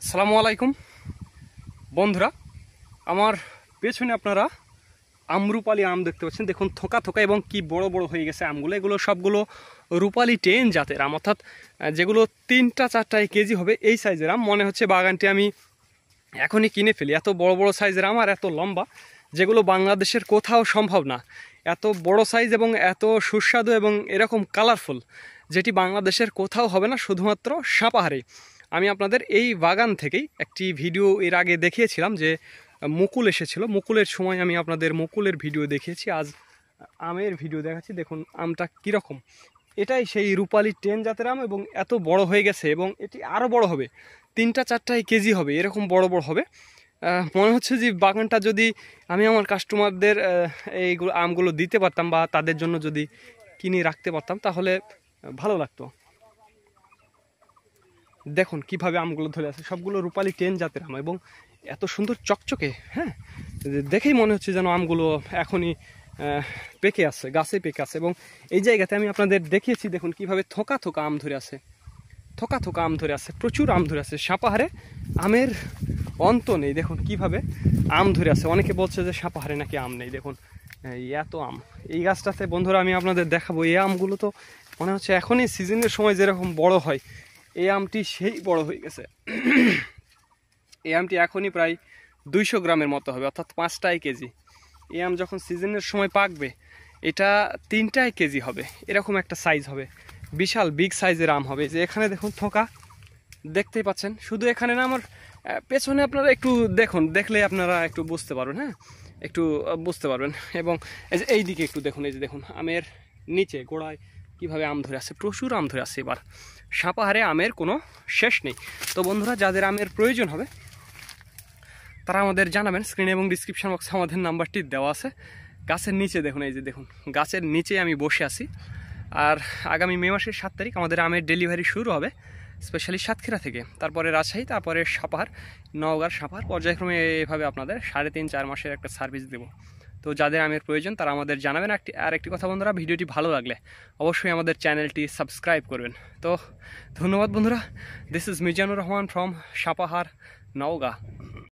আসসালামু আলাইকুম বন্ধুরা, আমার পেছনে আপনারা আমরুপালি আম দেখতে পাচ্ছেন। দেখুন থোকা থোকা এবং কি বড় বড় হয়ে গেছে আমগুলো। এগুলো সবগুলো রূপালি 10 জাতের আম, অর্থাৎ যেগুলো 3-4 কেজি হবে এই সাইজের আম। মনে হচ্ছে বাগানটি আমি এখনই কিনে ফেলি, এত বড় বড় সাইজের আম আর এত লম্বা, যেগুলো বাংলাদেশের কোথাও সম্ভব না। এত বড় সাইজ এবং এত সুস্বাদু এবং এরকম কালারফুল, যেটি বাংলাদেশের কোথাও হবে না, শুধুমাত্র সাপাহারে। আমি আপনাদের এই বাগান থেকেই একটি ভিডিও এর আগে দেখিয়েছিলাম যে মুকুল এসেছিল, মুকুলের সময় আমি আপনাদের মুকুলের ভিডিও দেখিয়েছি। আজ আমের ভিডিও দেখাচ্ছি। দেখুন আমটা কীরকম। এটাই সেই রূপালি 10 জাতের আম এবং এত বড় হয়ে গেছে এবং এটি আরও বড় হবে, 3-4 কেজি হবে, এরকম বড় বড় হবে। মনে হচ্ছে যে বাগানটা যদি আমি আমার কাস্টমারদের এইগুলো আমগুলো দিতে পারতাম বা তাদের জন্য যদি কিনে রাখতে পারতাম তাহলে ভালো লাগতো। দেখুন কিভাবে আমগুলো ধরে আছে, সবগুলো রূপালি 10 জাতের আম এবং এত সুন্দর চকচকে। হ্যাঁ, দেখেই মনে হচ্ছে যেন আমগুলো এখনই পেকে আছে, গাছে পেকে আছে। এবং এই জায়গাতে আমি আপনাদের দেখিয়েছি, দেখুন কিভাবে থোকা থোকা আম ধরে আছে, থোকা থোকা আম ধরে আছে, প্রচুর আম ধরে আছে। সাপাহারে আমের অন্ত নেই। দেখুন কিভাবে আম ধরে আছে। অনেকে বলছে যে সাপাহারে নাকি আম নেই। দেখুন এত আম এই গাছটাতে। বন্ধুরা আমি আপনাদের দেখাবো এই আমগুলো, তো মনে হচ্ছে এখনই সিজনের সময় যেরকম বড় হয়, এই আমটি সেই বড় হয়ে গেছে। এই আমটি এখনই প্রায় 200 গ্রামের মতো হবে, অর্থাৎ 5 কেজি। এই আম যখন সিজনের সময় পাকবে এটা 3 কেজি হবে, এরকম একটা সাইজ হবে, বিশাল বিগ সাইজের আম হবে। যে এখানে দেখুন থোকা দেখতেই পাচ্ছেন। শুধু এখানে না, আমার পেছনে আপনারা একটু দেখুন, দেখলে আপনারা একটু বুঝতে পারবেন। হ্যাঁ, একটু বুঝতে পারবেন। এবং এই যে এই দিকে একটু দেখুন, এই যে দেখুন আমের নিচে গোড়ায় কিভাবে আম ধরে আছে, প্রচুর আম ধরে আছে। এবার সাপাহারে আমের কোনো শেষ নেই। তো বন্ধুরা যাদের আমের প্রয়োজন হবে তারা আমাদের জানাবেন। স্ক্রিনে এবং ডিসক্রিপশন বক্সে আমাদের নাম্বারটি দেওয়া আছে। গাছের নিচে দেখুন, এই যে দেখুন গাছের নিচে আমি বসে আছি। আর আগামী মে মাসের 7 তারিখ আমাদের আমের ডেলিভারি শুরু হবে, স্পেশালি সাতক্ষীরা থেকে, তারপরে রাজশাহী, তারপরে সাপাহার, নওগাঁর সাপাহার, পর্যায়ক্রমে এভাবে আপনাদের 3.5-4 মাসের একটা সার্ভিস দেব। তো যাদের আমের প্রয়োজন তারা আমাদের জানাবেন। আর একটি কথা বন্ধুরা, ভিডিওটি ভালো লাগলে অবশ্যই আমাদের চ্যানেলটি সাবস্ক্রাইব করবেন। তো ধন্যবাদ বন্ধুরা। This is Mizanur Rahman from Sapahar, Naogaon.